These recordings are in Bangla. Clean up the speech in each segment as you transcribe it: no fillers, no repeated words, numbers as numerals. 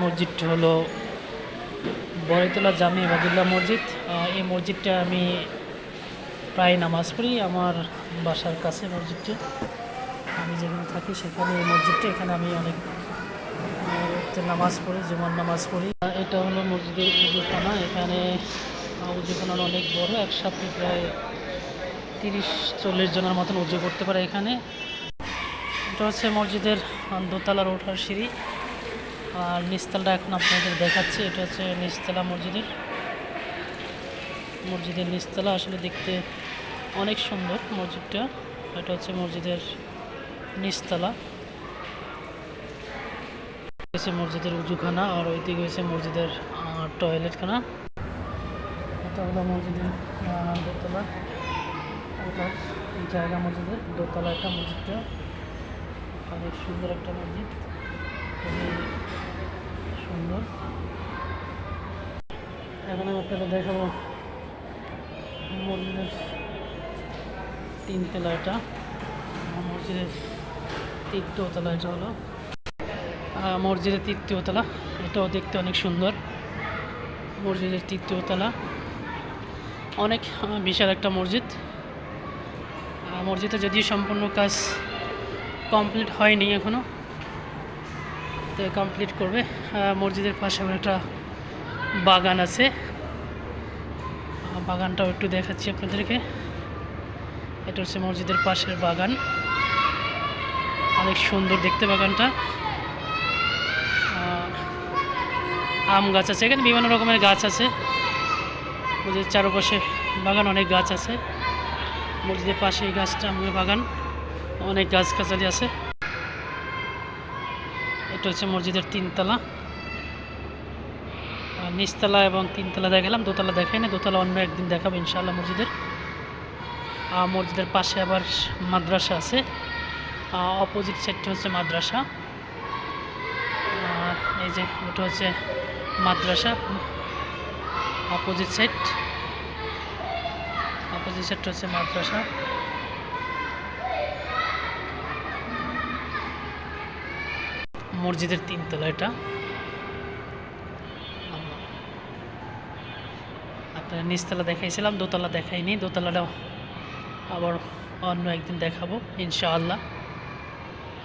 মসজিদটা হলো বড়ইতলা জামে বাদুল্লাহ মসজিদ। এই মসজিদটা আমি প্রায় নামাজ পড়ি। আমার বাসার কাছে মসজিদটা, আমি যেখানে থাকি সেখানে এই মসজিদটা, এখানে আমি অনেক নামাজ পড়ি, জুমার নামাজ পড়ি। এটা হলো মসজিদের উজুখানা। এখানে উজুখানার অনেক বড়, একসাথে প্রায় 30-40 জনের মতন উজু করতে পারে এখানে। এটা হচ্ছে মসজিদের দোতলার ওঠার সিঁড়ি, আর নিচতলাটা এখন আপনাদের দেখাচ্ছি। এটা হচ্ছে নিচতলা মসজিদের নিচতলা। আসলে দেখতে অনেক সুন্দর মসজিদটা। এটা হচ্ছে মসজিদের নিচতলা, হচ্ছে মসজিদের উজুখানা, আর ওইদিকে হচ্ছে মসজিদের টয়লেটখানা। এটা হলো মসজিদের দোতলা ওঠার জায়গা। মসজিদের দোতলা একটা মসজিদটা অনেক সুন্দর একটা মসজিদ, খুবই সুন্দর। এখন আমি আপনাদের দেখাবো মসজিদের তিনতলা। এটা মসজিদের তৃতীয় তলা। এটা হলো মসজিদের তৃতীয় তলা। এটাও দেখতে অনেক সুন্দর। মসজিদের তৃতীয় তলা অনেক বিশাল একটা মসজিদ। মসজিদে যদিও সম্পূর্ণ কাজ কমপ্লিট হয়নি এখনও, তো কমপ্লিট করবে। মসজিদের পাশে আমার একটা বাগান আছে, বাগানটাও একটু দেখাচ্ছি আপনাদেরকে। এটা হচ্ছে মসজিদের পাশের বাগান, অনেক সুন্দর দেখতে বাগানটা। আম গাছ আছে এখানে, বিভিন্ন রকমের গাছ আছে। মসজিদের চারপাশে বাগান, অনেক গাছ আছে। মসজিদের পাশে এই গাছটা আমের বাগান, অনেক গাছগাছালি আছে। এটা হচ্ছে মসজিদের তিনতলা। নিচতলা এবং তিনতলা দেখালাম, দোতলা দেখাই না। দোতলা অন্য একদিন দেখাবো ইনশাআল্লাহ মসজিদের। মসজিদের পাশে আবার মাদ্রাসা আছে, অপোজিট সাইডটা হচ্ছে মাদ্রাসা। এই যে ওটা হচ্ছে মাদ্রাসা, অপোজিট সাইডটা হচ্ছে মাদ্রাসা। মসজিদের তিনতলা এটা। আপনার নিচতলা দেখাইছিলাম, দোতলা দেখাইনি। দোতলাটা আবার অন্য একদিন দেখাবো ইনশাআল্লাহ।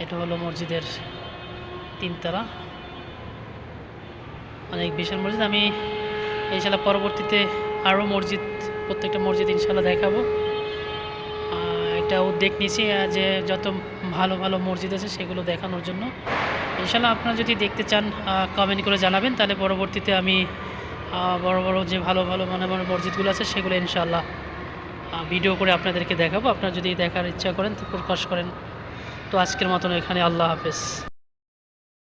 এটা হলো মসজিদের তিনতলা, অনেক বিশাল মসজিদ। আমি ইনশাআল্লাহ পরবর্তীতে আরও মসজিদ, প্রত্যেকটা মসজিদ ইনশাআল্লাহ দেখাবো। একটা উদ্যোগ নিয়েছি যে যত ভালো ভালো মসজিদ আছে সেগুলো দেখানোর জন্য। ইনশাআল্লাহ আপনারা যদি দেখতে চান কমেন্ট করে জানাবেন, তাহলে পরবর্তীতে আমি বড় বড় যে ভালো ভালো মসজিদগুলো আছে সেগুলো ইনশাআল্লাহ ভিডিও করে আপনাদেরকে দেখাবো। আপনারা যদি দেখার ইচ্ছা করেন তো প্রকাশ করেন। তো আজকের মতন এখানে, আল্লাহ হাফেজ।